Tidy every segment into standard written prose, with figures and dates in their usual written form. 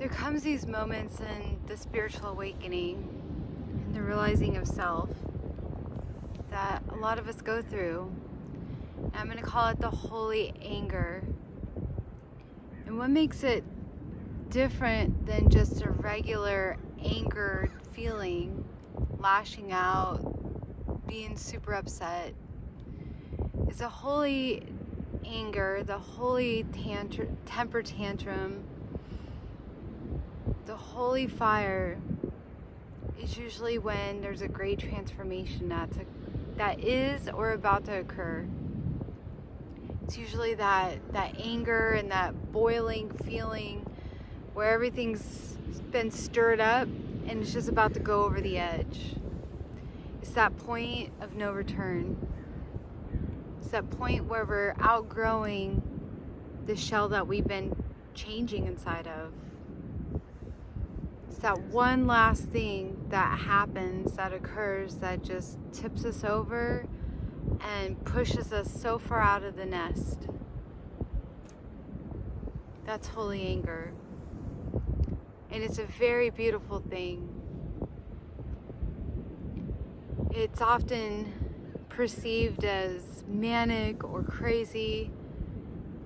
there comes these moments in the spiritual awakening and the realizing of self that a lot of us go through. I'm going to call it the holy anger. And what makes it different than just a regular angered feeling, lashing out, being super upset, is a holy anger, the holy temper tantrum, the holy fire is usually when there's a great transformation that is or about to occur. It's usually that anger and that boiling feeling where everything's been stirred up and it's just about to go over the edge. It's that point of no return. It's that point where we're outgrowing the shell that we've been changing inside of. It's that one last thing that happens, that occurs, that just tips us over and pushes us so far out of the nest. That's holy anger. And it's a very beautiful thing. It's often perceived as manic or crazy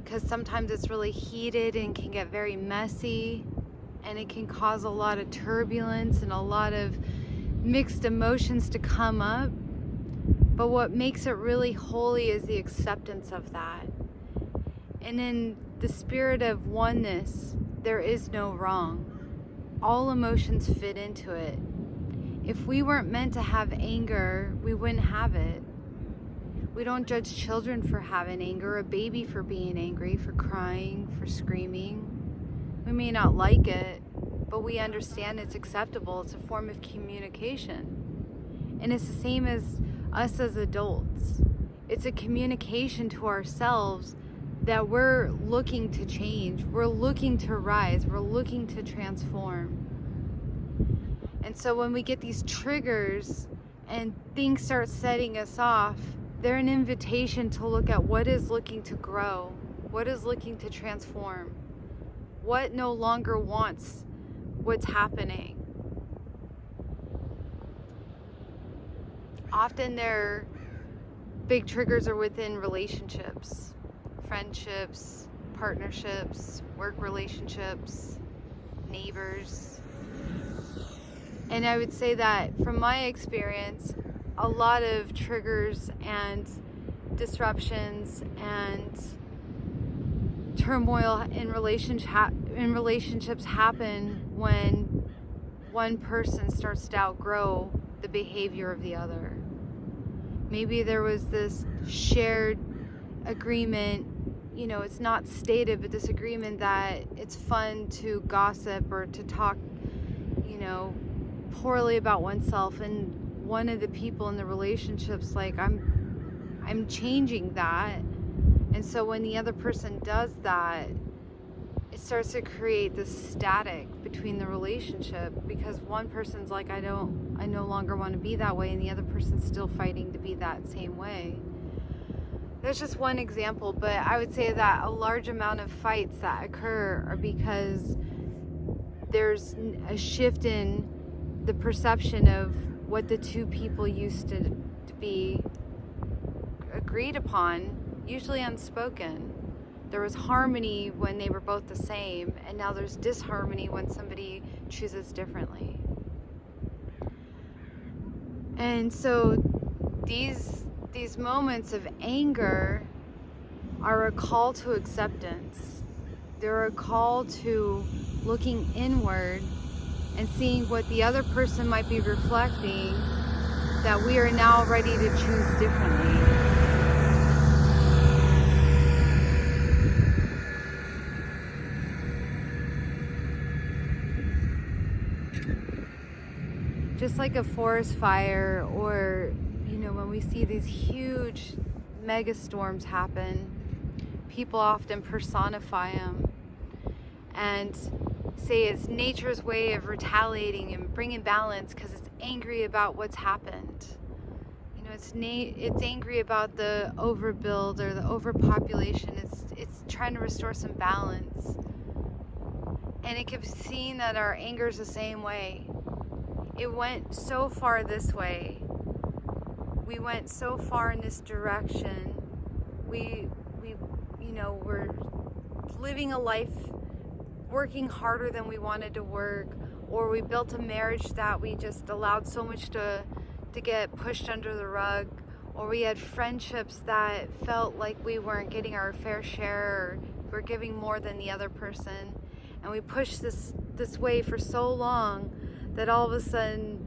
because sometimes it's really heated and can get very messy, and it can cause a lot of turbulence and a lot of mixed emotions to come up. But what makes it really holy is the acceptance of that. And in the spirit of oneness, there is no wrong. All emotions fit into it. If we weren't meant to have anger, we wouldn't have it. We don't judge children for having anger, a baby for being angry, for crying, for screaming. We may not like it, but we understand it's acceptable. It's a form of communication. And it's the same as us as adults. It's a communication to ourselves that we're looking to change, we're looking to rise, we're looking to transform. And so when we get these triggers and things start setting us off, they're an invitation to look at what is looking to grow, what is looking to transform, what no longer wants what's happening. Often their big triggers are within relationships, friendships, partnerships, work relationships, neighbors. And I would say that from my experience, a lot of triggers and disruptions and turmoil in relationships happen when one person starts to outgrow the behavior of the other. Maybe there was this shared agreement, it's not stated, but this agreement that it's fun to gossip or to talk, poorly about oneself, and one of the people in the relationship's like, I'm changing that. And so when the other person does that, it starts to create this static between the relationship, because one person's like, I no longer want to be that way, and the other person's still fighting to be that same way. There's just one example, but I would say that a large amount of fights that occur are because there's a shift in the perception of what the two people used to be agreed upon, usually unspoken. There was harmony when they were both the same, and now there's disharmony when somebody chooses differently. And so these moments of anger are a call to acceptance. They're a call to looking inward and seeing what the other person might be reflecting, that we are now ready to choose differently. Just like a forest fire, or when we see these huge mega storms happen, people often personify them and say it's nature's way of retaliating and bringing balance because it's angry about what's happened. It's angry about the overbuild or the overpopulation. It's trying to restore some balance. And it kept seeing that our anger's the same way. It went so far this way. We went so far in this direction. We were living a life working harder than we wanted to work, or we built a marriage that we just allowed so much to get pushed under the rug, or we had friendships that felt like we weren't getting our fair share, or we're giving more than the other person. And we pushed this way for so long that all of a sudden,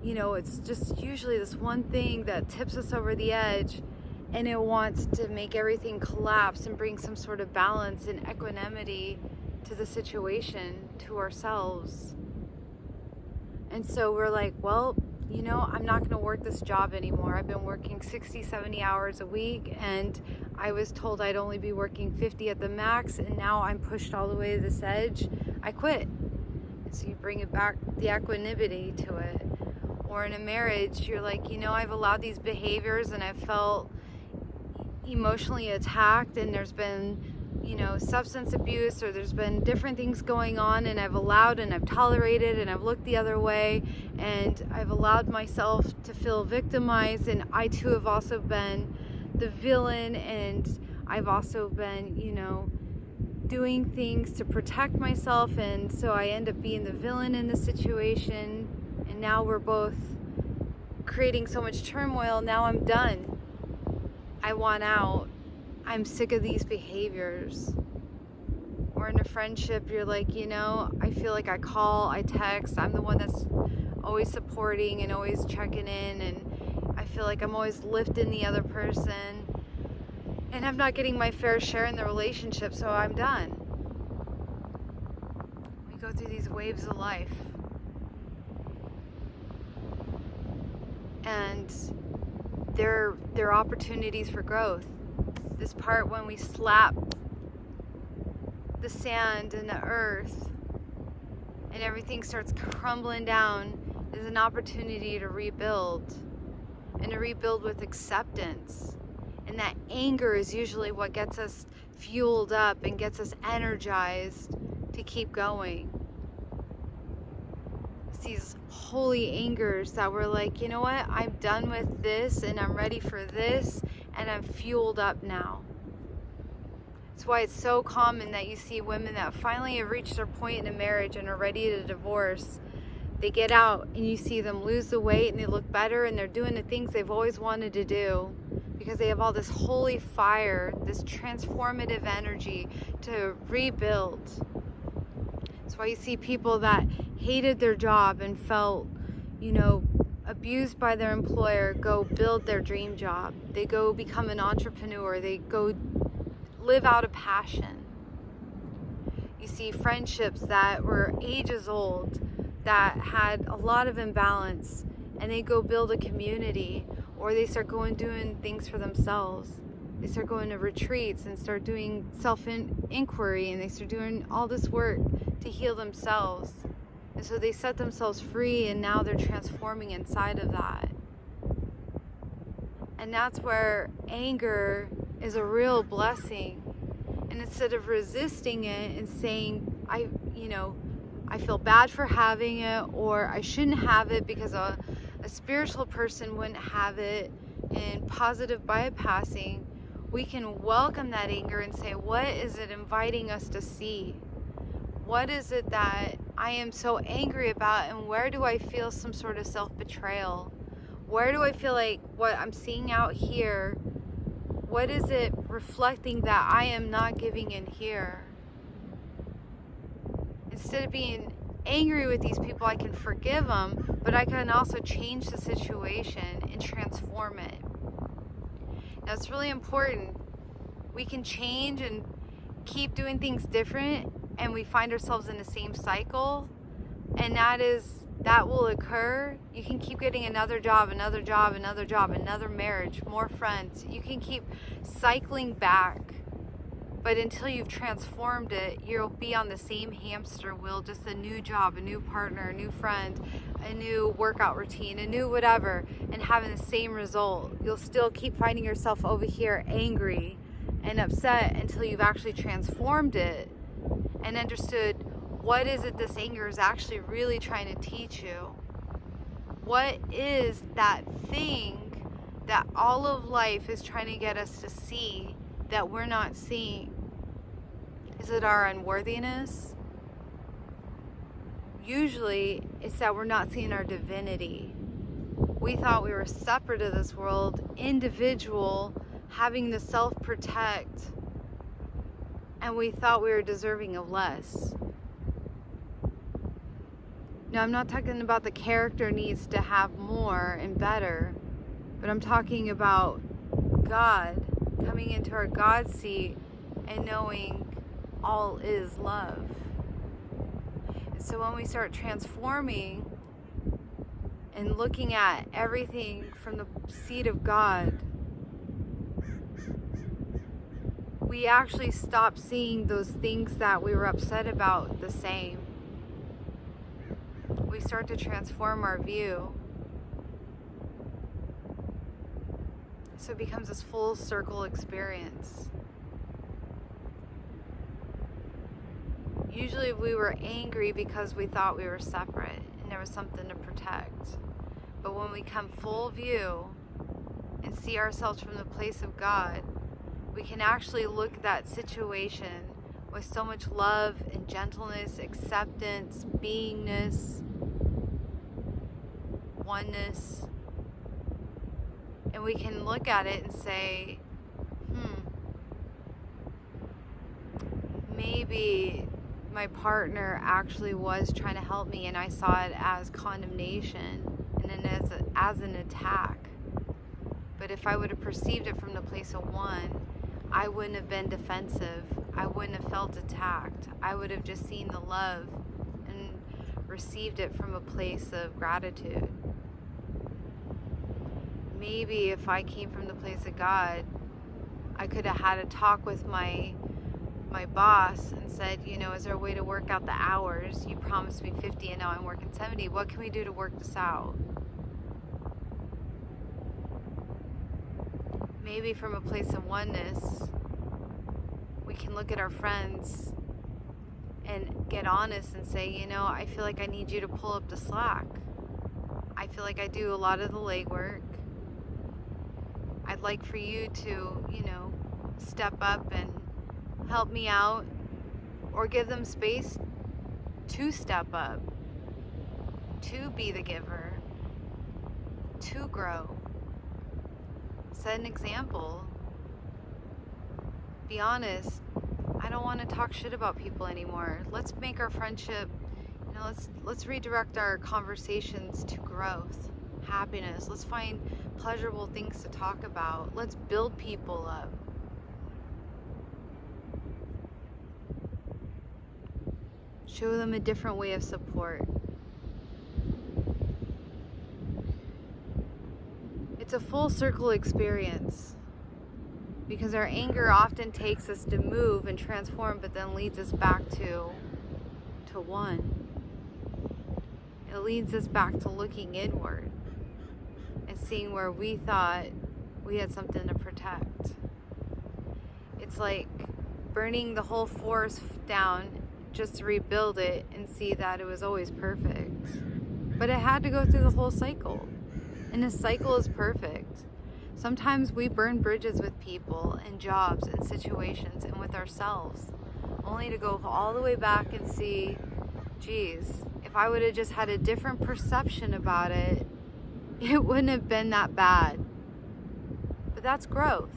it's just usually this one thing that tips us over the edge, and it wants to make everything collapse and bring some sort of balance and equanimity to the situation, to ourselves. And so we're like, well, I'm not going to work this job anymore. I've been working 60, 70 hours a week, and I was told I'd only be working 50 at the max, and now I'm pushed all the way to this edge. I quit. And so you bring it back, the equanimity to it. Or in a marriage, you're like, I've allowed these behaviors, and I've felt emotionally attacked, and there's been substance abuse, or there's been different things going on, and I've allowed and I've tolerated and I've looked the other way, and I've allowed myself to feel victimized, and I too have also been the villain, and I've also been doing things to protect myself, and so I end up being the villain in the situation, and now we're both creating so much turmoil. Now I'm done. I want out. I'm sick of these behaviors. Or in a friendship, you're like, I feel like I call, I text, I'm the one that's always supporting and always checking in, and I feel like I'm always lifting the other person, and I'm not getting my fair share in the relationship, so I'm done. We go through these waves of life. And there are opportunities for growth. This part when we slap the sand and the earth and everything starts crumbling down is an opportunity to rebuild, and to rebuild with acceptance. And that anger is usually what gets us fueled up and gets us energized to keep going. It's these holy angers that we're like, what, I'm done with this, and I'm ready for this, and I'm fueled up now. That's why it's so common that you see women that finally have reached their point in a marriage and are ready to divorce. They get out and you see them lose the weight and they look better, and they're doing the things they've always wanted to do because they have all this holy fire, this transformative energy to rebuild. That's why you see people that hated their job and felt, abused by their employer go build their dream job. They go become an entrepreneur. They go live out a passion. You see friendships that were ages old that had a lot of imbalance, and they go build a community, or they start doing things for themselves. They start going to retreats and start doing self-inquiry, and they start doing all this work to heal themselves. And so they set themselves free, and now they're transforming inside of that. And that's where anger is a real blessing. And instead of resisting it and saying, I feel bad for having it, or I shouldn't have it because a spiritual person wouldn't have it, and positive bypassing, we can welcome that anger and say, what is it inviting us to see? What is it that I am so angry about, and where do I feel some sort of self-betrayal? Where do I feel like what I'm seeing out here, what is it reflecting that I am not giving in here? Instead of being angry with these people, I can forgive them, but I can also change the situation and transform it. Now, it's really important. We can change and keep doing things different, and we find ourselves in the same cycle, and that will occur. You can keep getting another job, another marriage, more friends. You can keep cycling back, but until you've transformed it, you'll be on the same hamster wheel, just a new job, a new partner, a new friend, a new workout routine, a new whatever, and having the same result. You'll still keep finding yourself over here angry and upset until you've actually transformed it and understood what is it this anger is actually really trying to teach you? What is that thing that all of life is trying to get us to see that we're not seeing? Is it our unworthiness? Usually it's that we're not seeing our divinity. We thought we were separate of this world, individual, having to self-protect, and we thought we were deserving of less. Now, I'm not talking about the character needs to have more and better, but I'm talking about God, coming into our God seat and knowing all is love. And so when we start transforming and looking at everything from the seat of God, we actually stop seeing those things that we were upset about the same. We start to transform our view. So it becomes this full circle experience. Usually we were angry because we thought we were separate and there was something to protect. But when we come full view and see ourselves from the place of God, we can actually look at that situation with so much love and gentleness, acceptance, beingness, oneness. And we can look at it and say, maybe my partner actually was trying to help me and I saw it as condemnation and then as an attack. But if I would have perceived it from the place of one, I wouldn't have been defensive. I wouldn't have felt attacked. I would have just seen the love and received it from a place of gratitude. Maybe if I came from the place of God, I could have had a talk with my boss and said, is there a way to work out the hours? You promised me 50 and now I'm working 70. What can we do to work this out? Maybe from a place of oneness, we can look at our friends and get honest and say, I feel like I need you to pull up the slack. I feel like I do a lot of the legwork. I'd like for you to, step up and help me out, or give them space to step up, to be the giver, to grow. Set an example. Be honest. I don't want to talk shit about people anymore. Let's make our friendship, let's redirect our conversations to growth, happiness. Let's find pleasurable things to talk about. Let's build people up. Show them a different way of support. It's a full circle experience because our anger often takes us to move and transform, but then leads us back to one. It leads us back to looking inward and seeing where we thought we had something to protect. It's like burning the whole forest down just to rebuild it and see that it was always perfect. But it had to go through the whole cycle. And the cycle is perfect. Sometimes we burn bridges with people and jobs and situations and with ourselves, only to go all the way back and see, geez, if I would have just had a different perception about it, it wouldn't have been that bad. But that's growth.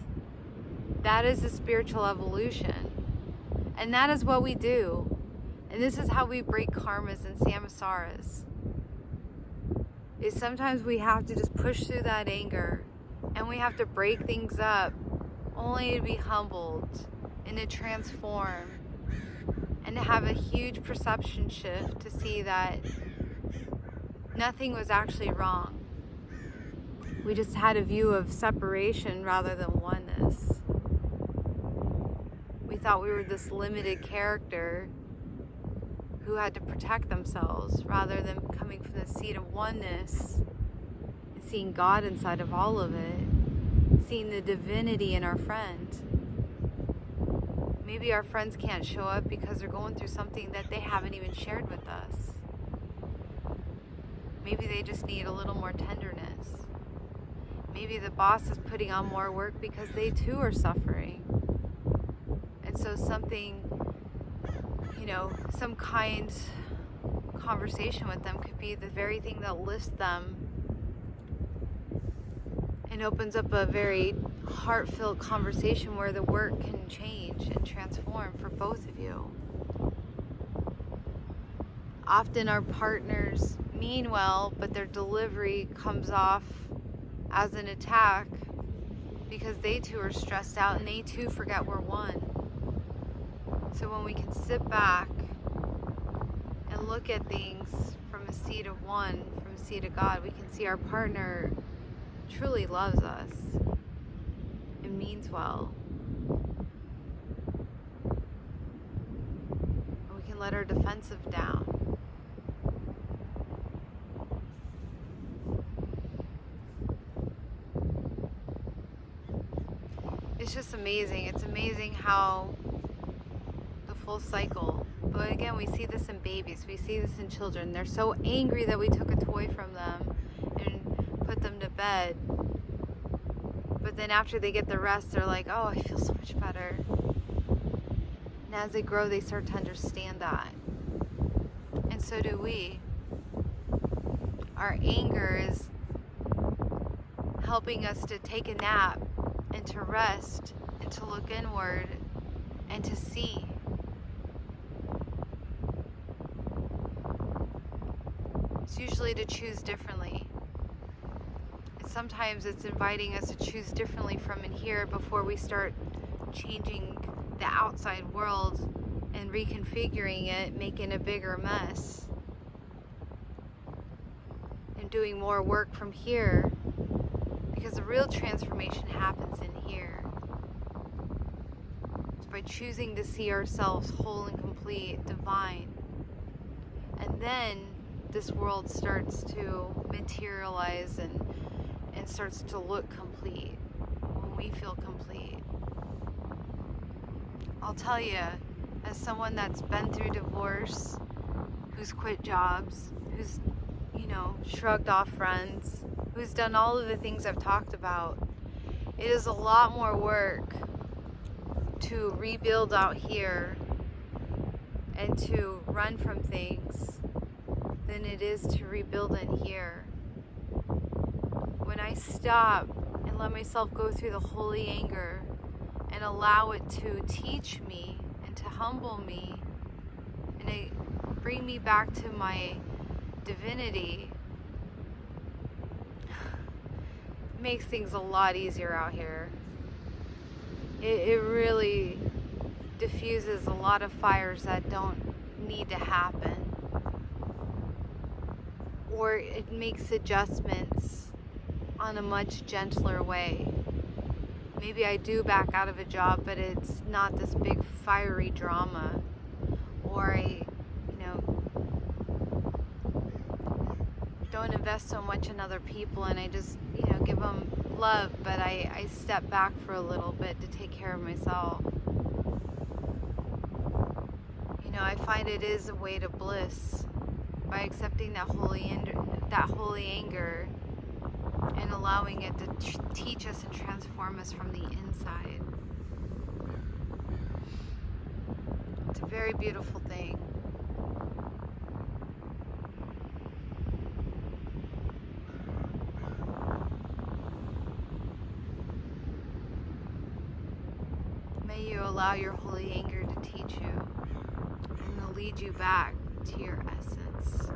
That is the spiritual evolution. And that is what we do. And this is how we break karmas and samsaras. Is sometimes we have to just push through that anger and we have to break things up only to be humbled and to transform and to have a huge perception shift to see that nothing was actually wrong. We just had a view of separation rather than oneness. We thought we were this limited character who had to protect themselves rather than coming from the seat of oneness and seeing God inside of all of it, seeing the divinity in our friend. Maybe our friends can't show up because they're going through something that they haven't even shared with us. Maybe they just need a little more tenderness. Maybe the boss is putting on more work because they too are suffering. And so something, some kind conversation with them could be the very thing that lifts them and opens up a very heart-filled conversation where the work can change and transform for both of you. Often our partners mean well, but their delivery comes off as an attack because they too are stressed out and they too forget we're one. So when we can sit back and look at things from a seat of one, from a seat of God, we can see our partner truly loves us and means well. And we can let our defensive down. It's just amazing. It's amazing how the full cycle. But again, we see this in babies. We see this in children. They're so angry that we took a toy from them and put them to bed. But then after they get the rest, they're like, oh, I feel so much better. And as they grow, they start to understand that. And so do we. Our anger is helping us to take a nap and to rest and to look inward and to see. It's usually to choose differently. And sometimes it's inviting us to choose differently from in here before we start changing the outside world and reconfiguring it, making a bigger mess. And doing more work from here. Because the real transformation happens in here. It's by choosing to see ourselves whole and complete, divine. And then this world starts to materialize and starts to look complete when we feel complete. I'll tell you, as someone that's been through divorce, who's quit jobs, who's, shrugged off friends, who's done all of the things I've talked about, it is a lot more work to rebuild out here and to run from things than it is to rebuild in here. When I stop and let myself go through the holy anger and allow it to teach me and to humble me and to bring me back to my divinity, makes things a lot easier out here. It really diffuses a lot of fires that don't need to happen. Or it makes adjustments on a much gentler way. Maybe I do back out of a job, but it's not this big fiery drama. Or I, don't invest so much in other people and I just, give them love, but I step back for a little bit to take care of myself. I find it is a way to bliss by accepting that holy anger and allowing it to teach us and transform us from the inside. It's a very beautiful thing. May you allow your holy anger to teach you and to lead you back to your essence.